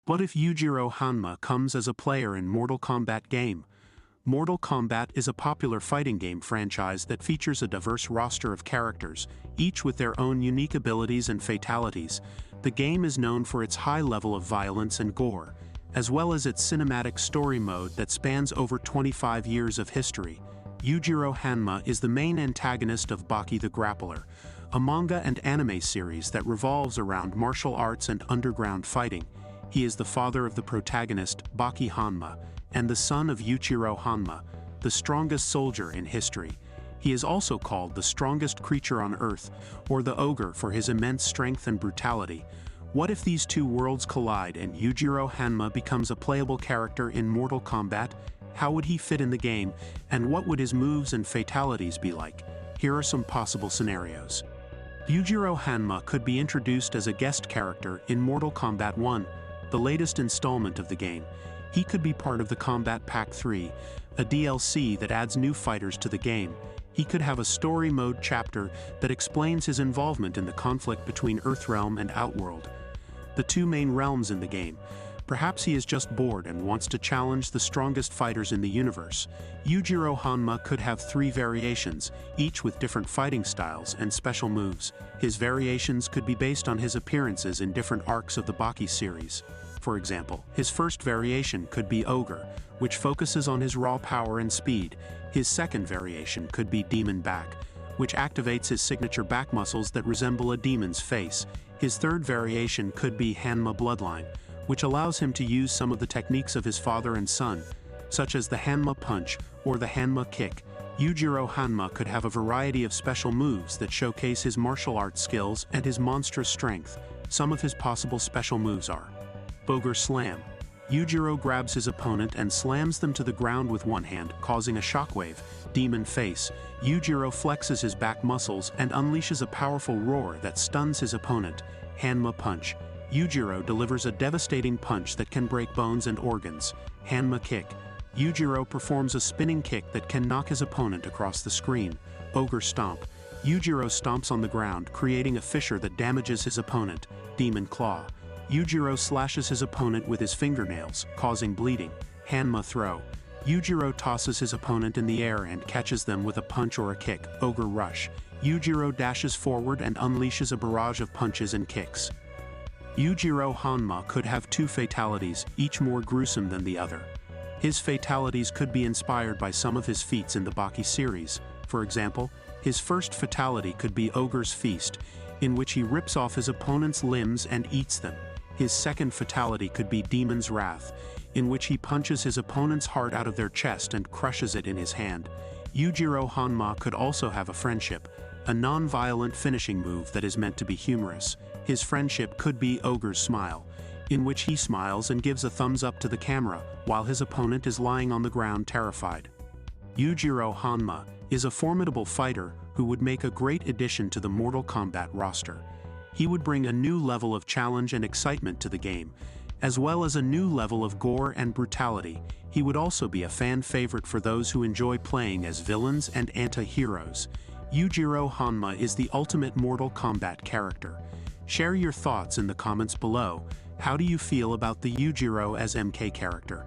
What if Yujiro Hanma comes as a player in Mortal Kombat game? Mortal Kombat is a popular fighting game franchise that features a diverse roster of characters, each with their own unique abilities and fatalities. The game is known for its high level of violence and gore, as well as its cinematic story mode that spans over 25 years of history. Yujiro Hanma is the main antagonist of Baki the Grappler, a manga and anime series that revolves around martial arts and underground fighting. He is the father of the protagonist, Baki Hanma, and the son of Yujiro Hanma, the strongest soldier in history. He is also called the strongest creature on Earth, or the Ogre, for his immense strength and brutality. What if these two worlds collide and Yujiro Hanma becomes a playable character in Mortal Kombat? How would he fit in the game, and what would his moves and fatalities be like? Here are some possible scenarios. Yujiro Hanma could be introduced as a guest character in Mortal Kombat 1, the latest installment of the game. He could be part of the Kombat Pack 3, a DLC that adds new fighters to the game. He could have a story mode chapter that explains his involvement in the conflict between Earthrealm and Outworld, the two main realms in the game. Perhaps he is just bored and wants to challenge the strongest fighters in the universe. Yujiro Hanma could have 3 variations, each with different fighting styles and special moves. His variations could be based on his appearances in different arcs of the Baki series. For example, his first variation could be Ogre, which focuses on his raw power and speed. His second variation could be Demon Back, which activates his signature back muscles that resemble a demon's face. His third variation could be Hanma Bloodline, which allows him to use some of the techniques of his father and son, such as the Hanma Punch or the Hanma Kick. Yujiro Hanma could have a variety of special moves that showcase his martial arts skills and his monstrous strength. Some of his possible special moves are: Ogre Slam. Yujiro grabs his opponent and slams them to the ground with one hand, causing a shockwave. Demon Face. Yujiro flexes his back muscles and unleashes a powerful roar that stuns his opponent. Hanma Punch. Yujiro delivers a devastating punch that can break bones and organs. Hanma Kick. Yujiro performs a spinning kick that can knock his opponent across the screen. Ogre Stomp. Yujiro stomps on the ground, creating a fissure that damages his opponent. Demon Claw. Yujiro slashes his opponent with his fingernails, causing bleeding. Hanma Throw. Yujiro tosses his opponent in the air and catches them with a punch or a kick. Ogre Rush. Yujiro dashes forward and unleashes a barrage of punches and kicks. Yujiro Hanma could have 2 fatalities, each more gruesome than the other. His fatalities could be inspired by some of his feats in the Baki series. For example, his first fatality could be Ogre's Feast, in which he rips off his opponent's limbs and eats them. His second fatality could be Demon's Wrath, in which he punches his opponent's heart out of their chest and crushes it in his hand. Yujiro Hanma could also have a friendship, a non-violent finishing move that is meant to be humorous. His friendship could be Ogre's Smile, in which he smiles and gives a thumbs up to the camera while his opponent is lying on the ground terrified. Yujiro Hanma is a formidable fighter who would make a great addition to the Mortal Kombat roster. He would bring a new level of challenge and excitement to the game, as well as a new level of gore and brutality. He would also be a fan favorite for those who enjoy playing as villains and anti-heroes. Yujiro Hanma is the ultimate Mortal Kombat character. Share your thoughts in the comments below. How do you feel about the Yujiro as MK character?